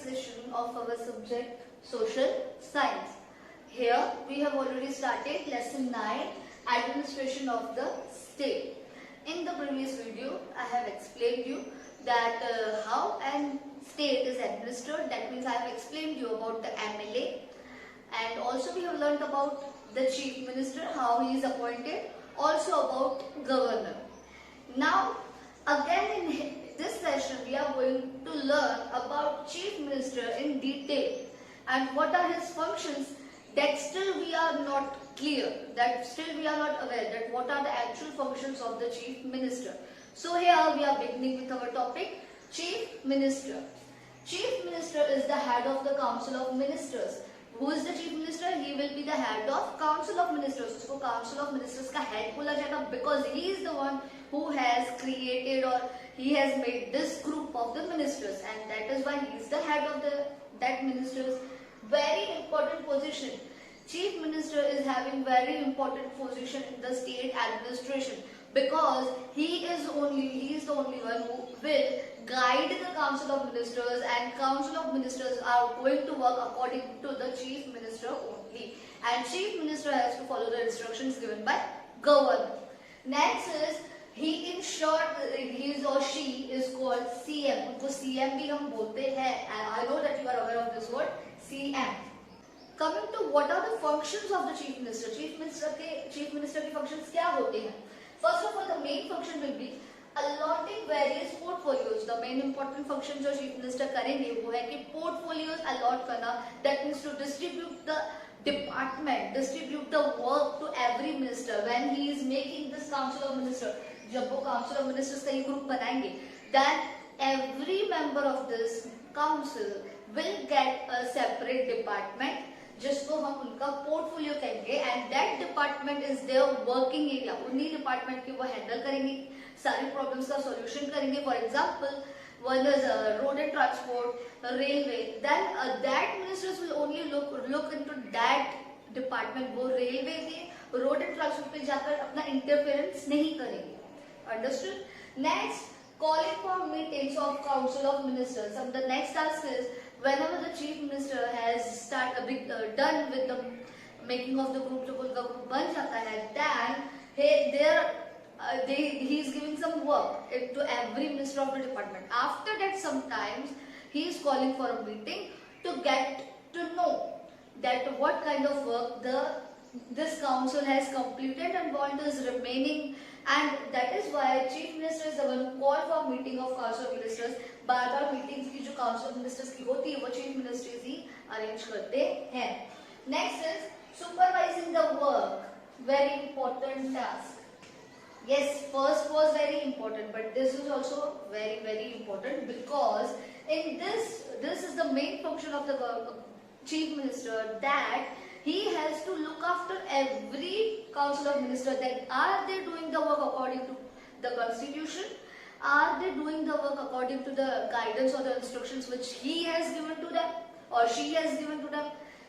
session of our subject Social Science. Here we have already started lesson 9, Administration of the State. In the previous video I have explained you that how an state is administered. That means I have explained you about the MLA, and also we have learnt about the Chief Minister, how he is appointed, also about Governor. Now again in this session we are going to learn about Chief Minister in detail and what are his functions. That still we are not clear, that still we are not aware that what are the actual functions of the Chief Minister. So here we are beginning with our topic, Chief Minister. Chief Minister is the head of the Council of Ministers. Who is the Chief Minister? He will be the head of Council of Ministers. उसको Council of Ministers का head बोला जाएगा because he is the one who has created or he has made this group of the ministers, and that is why he is the head of that ministers. Very important position. Chief Minister is having very important position in the state administration because he is the only one who will guide the Council of Ministers, and Council of Ministers are going to work according to the Chief Minister only, and Chief Minister has to follow the instructions given by Governor. Next is he, in short, he or she is called CM. उनको CM भी हम बोलते हैं. I know that you are aware of this word, CM. Coming to what are the functions of the Chief Minister. Chief Minister की functions क्या होते हैं? First of all, the main function will be allotting various portfolios. The main important function जो Chief Minister करेंगे वो है कि portfolios allot करना. That means to distribute the department, distribute the work to every minister. When he is making this Council of Ministers, जब वो Council of Ministers का ये group बनाएंगे, then every member of this council will get a separate department जिसको हम उनका portfolio कहेंगे, and that department is their working area. उन्हीं डिपार्टमेंट के वो हैंडल करेंगे, सारी प्रॉब्लम्स का सॉल्यूशन करेंगे. For example, one is road and transport, railway, then that ministers will only look into that department. वो रेलवे के रोड एंड ट्रांसपोर्ट पे जाकर अपना इंटरफेरेंस नहीं करेंगे. Understood? Next, calling for meetings of Council of Ministers. And the next task is whenever the Chief Minister has done with the making of the group, जब उनका group बन जाता है, then he is giving some work to every minister of the department. After that, sometimes he is calling for a meeting to get to know that what kind of work this council has completed and what is remaining, and that is why Chief Minister is the one who called for meeting of Council of Ministers. बार-बार meetings की जो Council of Ministers की होती है वो Chief Ministers ही arrange करते हैं. Next is supervising the work. Very important task. Yes, first was very important, but this is also very important because in this is the main function of the Chief Minister, that he has to look after every Council of Ministers, that are they doing the work according to the Constitution, are they doing the work according to the guidance or the instructions which he has given to them or she has given to them.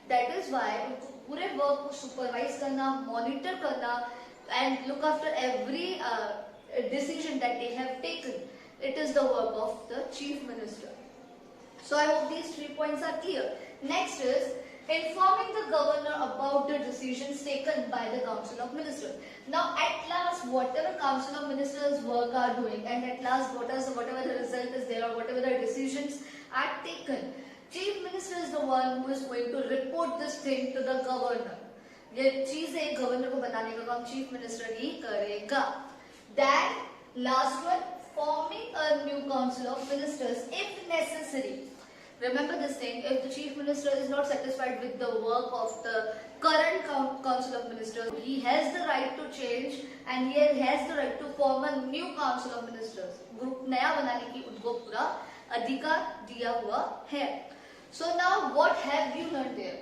That is why उनको पूरे work को supervise करना, monitor करना, and look after every decision that they have taken. It is the work of the Chief Minister. So I hope these 3 points are clear. Next is informing the Governor about the decisions taken by the Council of Ministers. Now at last, whatever Council of Ministers work are doing, and at last whatever the result is there or whatever the decisions are taken, Chief Minister is the one who is going to report this thing to the Governor. ये चीजें governor को बताने का काम chief minister ही करेगा. Then last one, forming a new council of ministers if necessary. Remember this thing, if the chief minister is not satisfied with the work of the current council of ministers, he has the right to change and he has the right to form a new council of ministers. Group नया बनाने की उनको पूरा अधिकार दिया हुआ है. So now what have you learned there?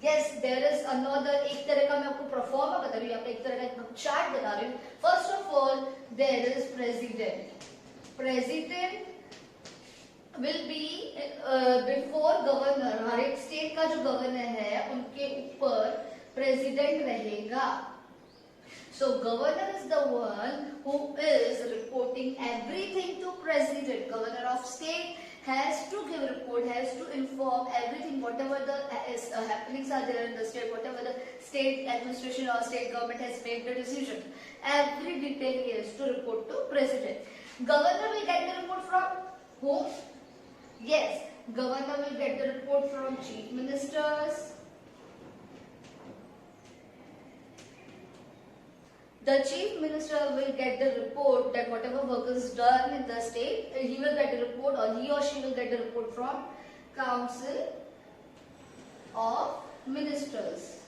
Yes, there is another, एक तरह का मैं आपको प्रोफॉर्मा बता रही हूँ, आप एक तरह का एक चार्ट बता रही हूँ. First of all, there is president. President will be before governor. हर एक स्टेट का जो गवर्नर है उनके ऊपर president रहेगा. So governor is the one who is reporting everything to president. Governor of state has to give a report, has to inform everything, whatever the happenings are there in the state, whatever the state administration or state government has made the decision. Every detail he has to report to president. Governor will get the report from whom? Yes, governor will get the report from chief ministers. The chief minister will get the report that whatever work is done in the state, he will get the report, or he or she will get the report from Council of Ministers.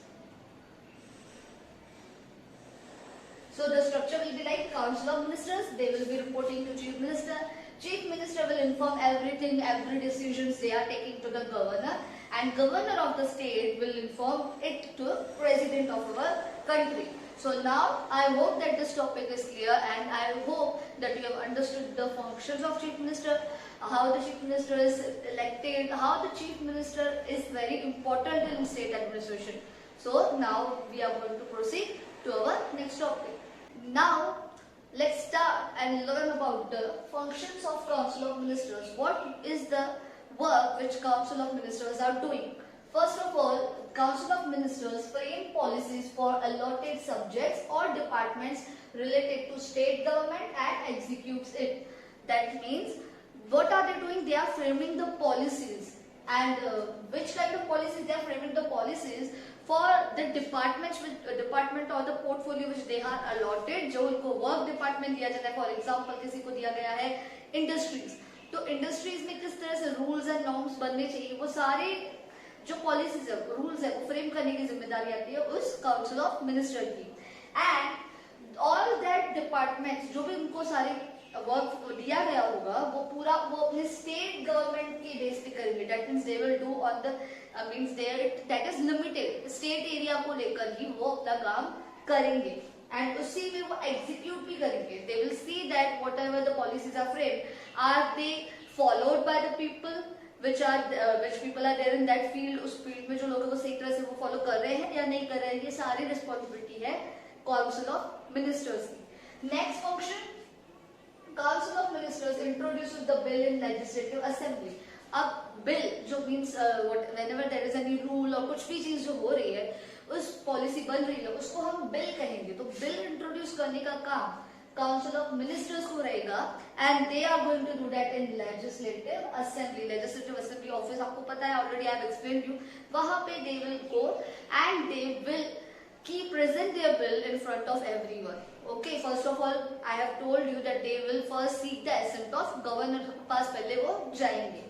So the structure will be like Council of Ministers, they will be reporting to Chief Minister. Chief Minister will inform everything, every decisions they are taking to the governor, and governor of the state will inform it to President of our country. So now I hope that this topic is clear, and I hope that you have understood the functions of Chief Minister, how the Chief Minister is elected, how the Chief Minister is very important in state administration. So now we are going to proceed to our next topic. Now let's start and learn about the functions of Council of Ministers. What is the work which Council of Ministers are doing? First of all, Council of Ministers frame policies for allotted subjects or departments related to state government and executes it. That means, what are they doing? They are framing the policies. And which kind of policies they are framing? The policies for the departments, department or the portfolio which they are allotted. जो उनको work department दिया जाता है, for example किसी को दिया गया है industries. तो industries में किस तरह से rules and norms बनने चाहिए, वो सारे जो पॉलिसीज है, रूल्स है, वो फ्रेम करने की जिम्मेदारी आती है उस काउंसिल ऑफ मिनिस्टर की. एंड ऑल दैट डिपार्टमेंट्स, जो भी उनको सारे वर्क दिया गया होगा, वो पूरा वो अपने स्टेट गवर्नमेंट के बेस पे करेंगे. That means they will do on the means there that is limited, state area को लेकर ही वो अपना काम करेंगे, एंड उसी में वो एग्जीक्यूट भी करेंगे. They will see that whatever the policies are framed, are they followed by the people, which people are there in that field. उस फील्ड में जो लोग हैं वो सही तरह से वो फॉलो कर रहे हैं या नहीं कर रहे हैं, ये सारी रिस्पॉन्सिबिलिटी है काउंसिल ऑफ मिनिस्टर्स की. Next function, council of ministers introduces the bill in legislative assembly. अब बिल जो means whenever there is any rule और कुछ भी चीज जो हो रही है, उस पॉलिसी बन रही है, उसको हम बिल कहेंगे. तो बिल इंट्रोड्यूस करने का काम काउंसिल ऑफ मिनिस्टर्स को रहेगा, and they are going to do that in legislative assembly. Legislative assembly office आपको पता है, already I have explained you. वहां पे they will go and they will की present their bill in front of everyone. Okay, first of all I have told you that they will first seek the assent of governor के पास, पहले वो जाएंगे.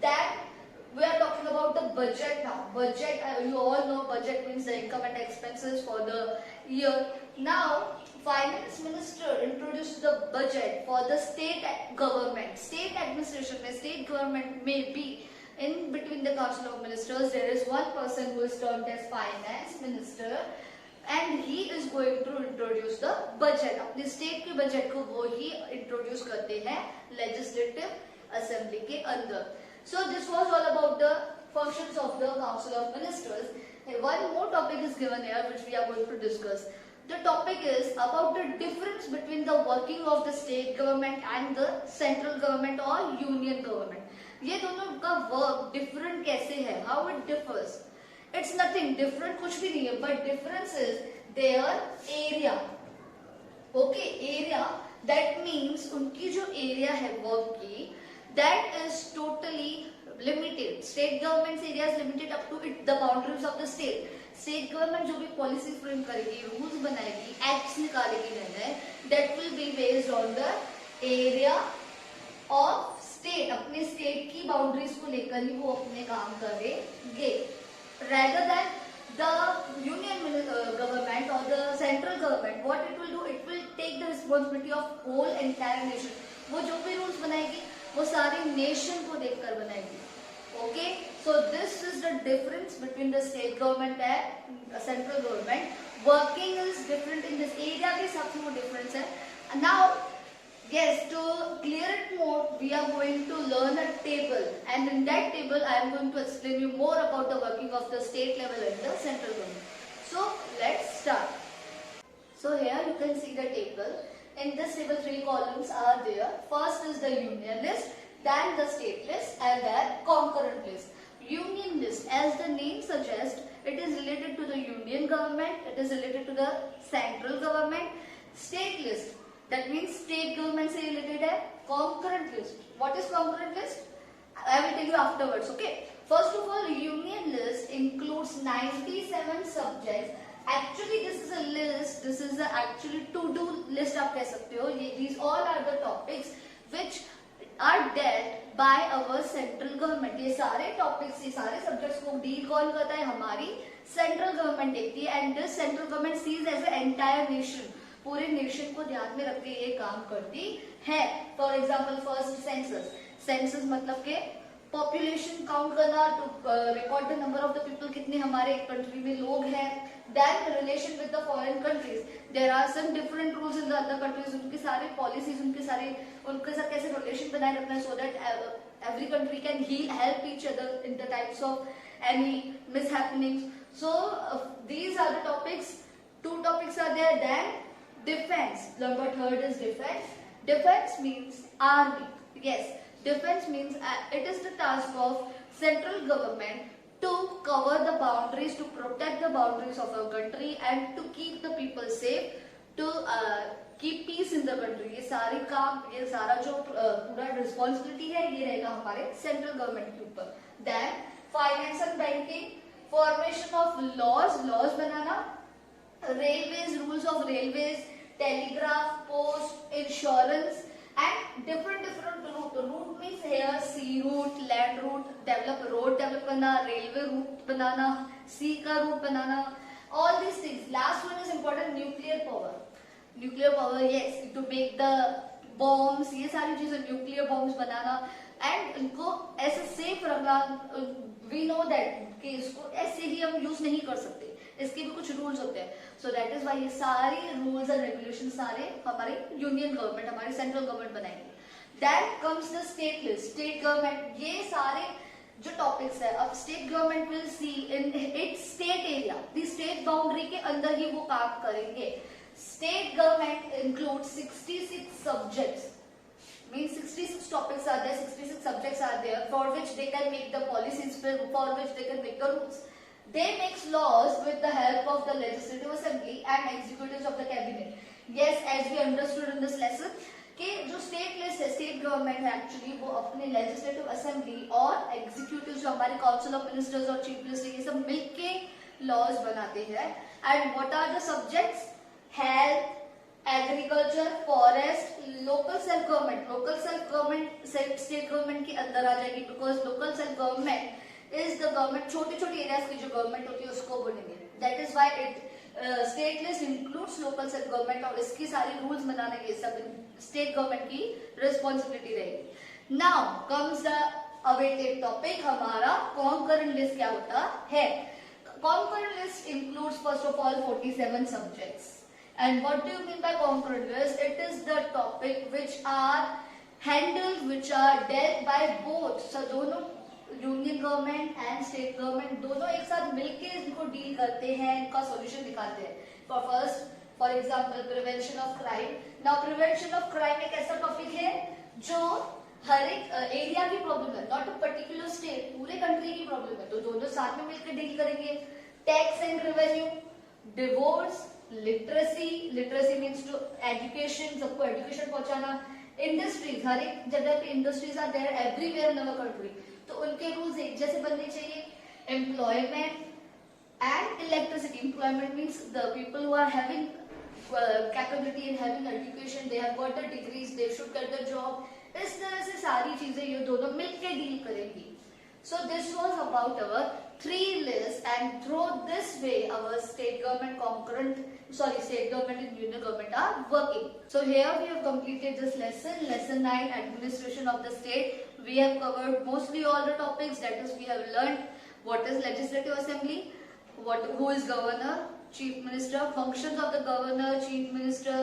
That we are talking about the budget now. Budget, you all know budget means the income and expenses for the year. Now finance minister introduced the budget for the state government. State administration में state government may be in between the council of ministers. There is one person who is termed as finance minister, and he is going to introduce the budget. अपने state के budget को वो ही introduce करते हैं legislative assembly के अंदर. So this was all about the functions of the Council of Ministers. One more topic is given here which we are going to discuss. The topic is about the difference between the working of the state government and the central government or union government. ये दोनों का work different कैसे है? How it differs? It's nothing different, कुछ भी नहीं है, but difference is their area. Okay, area. That means उनकी जो area है work की, that is totally limited. State government's area is limited up to the boundaries of the state. State government जो भी policy frame करेगी, rules बनाएगी, acts निकालेगी नए, that will be based on the area of state. अपने state की boundaries को लेकर ही वो अपने काम करेंगे, rather than the union government or the central government. What it will do, it will take the responsibility of whole entire nation. वो जो भी rules बनाएगी वो सारे नेशन को देखकर बनाएगी. Okay, so this is the difference between the state government and central government. Working is different in this area के हिसाब से वो डिफरेंस है. Now yes, to clear it more, we are going to learn a table, and in that table I am going to explain you more about the working of the state level and the central government. So let's start. So here you can see the table. In this table, 3 columns are there. First is the union list, then the state list, and then concurrent list. Union list, as the name suggests, it is related to the union government, it is related to the central government. State list, that means state government से related है. Concurrent list, what is concurrent list? I will tell you afterwards, okay? First of all, union list includes 97 subjects. Actually, this is a list, this is a actually to-do list आप कह सकते हो. These all are the topics which are dealt by our central government. ये सारे topics, ये सारे subjects को deal कौन करता है? हमारी central government देखती है. And this central government sees as an entire nation. पूरे नेशन को ध्यान में रख के ये काम करती है. For example first census. Census मतलब के पॉपुलेशन काउंट करना, to record the number of the people, कितने हमारे कंट्री में लोग हैं. Then relation with the foreign countries. There are some different rules in the other countries. उनके सारे पॉलिसीज, उनके साथ कैसे रिलेशन बनाए रखना है, so that every country can help each other in the types of any mishappenings. So these are the topics. Two topics are there. Then defense. Number third is defense. Defense means army. Yes, defense means it is the task of central government to cover the boundaries, to protect the boundaries of our country and to keep the people safe, to keep peace in the country. ये सारे काम, ये सारा जो पूरा responsibility है, ये रहेगा हमारे सेंट्रल गवर्नमेंट के ऊपर. Then finance and banking. Formation of laws, laws बनाना. Railways, rules of railways, telegraph, post, insurance and different route. Route means here sea route, land route, road develop करना, रेलवे रूट बनाना, sea का route बनाना. All these things. Last one is important, nuclear power. Nuclear power, yes, to make the bombs, ये सारी चीजें, nuclear bombs banana and इनको ऐसे safe रखना. वी नो दैट कि इसको ऐसे ही हम यूज नहीं कर सकते, इसके भी कुछ रूल्स होते हैं. सो दैट इज वाई ये सारे रूल्स एंड रेगुलेशन सारे हमारे यूनियन गवर्नमेंट, हमारी सेंट्रल गवर्नमेंट बनाएंगे. Then comes the state list. State government, ये सारे जो टॉपिक्स है, अब state government will see in its state area, the state boundary के अंदर ही वो काम करेंगे. State government includes 66 subjects. Means 66 topics are there, 66 subjects are there for which they can make the policies, for which they can make the rules. They make laws with the help of the legislative assembly and executives of the cabinet. Yes, as we understood in this lesson, कि जो state list है, state government है actually, वो अपने legislative assembly और executive जो हमारे council of ministers और चीफ मिनिस्टर, ये सब मिलके लॉज बनाते हैं. And what are the subjects? Health, agriculture, forest, local self government. Local self government state government के अंदर आ जाएगी, because local self government is the government, छोटे छोटे एरियाज की जो गवर्नमेंट होती है उसको बोलेंगे. That is why it state list includes local self government, और इसकी सारी रूल्स बनाने के सब स्टेट गवर्नमेंट की रिस्पॉन्सिबिलिटी रहेगी. Now comes the awaited topic, हमारा कॉन्करेंट लिस्ट क्या होता है. Concurrent list includes first of all 47 subjects. And what do you mean by concurrent list? It is the topic which are handled, which are dealt by both. So दोनों union government and state government दोनों एक साथ मिलके इनको deal करते हैं, इनका solution दिखाते हैं. For example prevention of crime. Now prevention of crime एक ऐसा टॉपिक है जो हर एक एरिया की प्रॉब्लम है, नॉट अ पर्टिकुलर स्टेट, पूरे कंट्री की प्रॉब्लम है, तो दोनों साथ में मिलकर डील करेंगे. Tax and revenue, divorce, literacy. Literacy means to education, सबको एजुकेशन पहुंचाना. इंडस्ट्रीज, हर एक जगह पे industries are there everywhere in our country, तो उनके रूल्स एक जैसे बनने चाहिए. Employment and electricity. Employment means the people who are having capability in having education, they have got the degrees, they should get the job. इस तरह से सारी चीजें ये दोनों मिलकर डील करेंगी. So this was about our 3 lists, and through this way our state government and union government are working. So here we have completed this lesson 9, administration of the state. We have covered mostly all the topics, that is we have learned what is legislative assembly, who is governor, chief minister, functions of the governor, chief minister,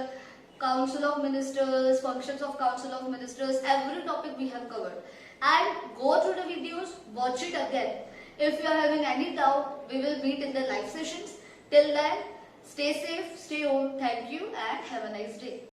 council of ministers, functions of council of ministers, every topic we have covered. And go through the videos, watch it again. If you are having any doubt, we will meet in the live sessions. Till then, stay safe, stay home. Thank you and have a nice day.